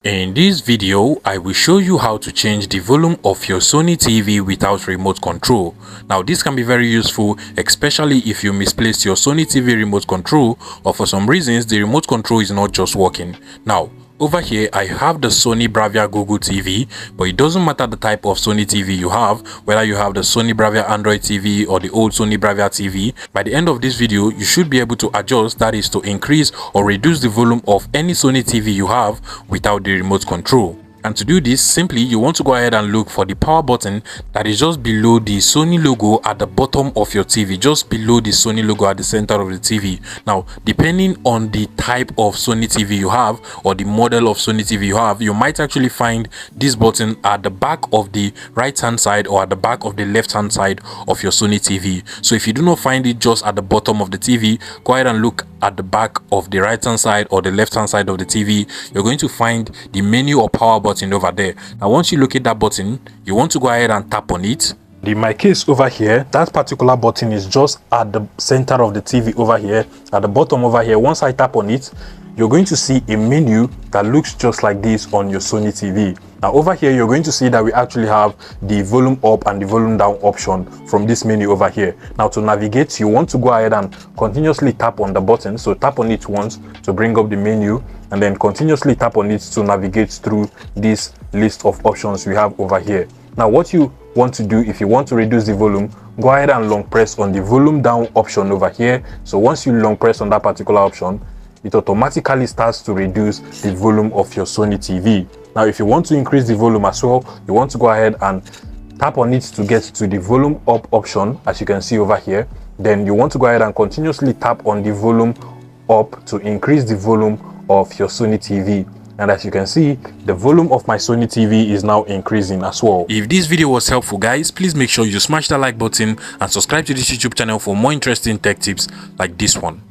In this video, I will show you how to change the volume of your Sony TV without remote control. Now this can be very useful, especially if you misplaced your Sony TV remote control or for some reasons the remote control is not just working. Now over here I have the Sony Bravia Google TV, but it doesn't matter the type of Sony TV you have, whether you have the Sony Bravia Android TV or the old Sony Bravia TV. By the end of this video, you should be able to adjust, that is to increase or reduce the volume of any Sony TV you have without the remote control. And to do this, simply you want to go ahead and look for the power button that is just below the Sony logo at the bottom of your TV, just below the Sony logo at the center of the TV. Now, depending on the type of Sony TV you have or the model of Sony TV you have, you might actually find this button at the back of the right hand side or at the back of the left hand side of your Sony TV. So if you do not find it just at the bottom of the TV, go ahead and look at the back of the right hand side or the left hand side of the TV. You're going to find the menu or power button over there. Now once you locate that button, you want to go ahead and tap on it. In my case over here, that particular button is just at the center of the TV over here, at the bottom over here. Once I tap on it, you're going to see a menu that looks just like this on your Sony TV. Now over here, you're going to see that we actually have the volume up and the volume down option from this menu over here. Now to navigate, you want to go ahead and continuously tap on the button. So tap on it once to bring up the menu, and then continuously tap on it to navigate through this list of options we have over here. Now what you want to do, if you want to reduce the volume, go ahead and long press on the volume down option over here. So once you long press on that particular option, it automatically starts to reduce the volume of your Sony TV. Now if you want to increase the volume as well, you want to go ahead and tap on it to get to the volume up option, as you can see over here. Then you want to go ahead and continuously tap on the volume up to increase the volume of your Sony TV. And as you can see, the volume of my Sony TV is now increasing as well. If this video was helpful, guys, please make sure you smash that like button and subscribe to this YouTube channel for more interesting tech tips like this one.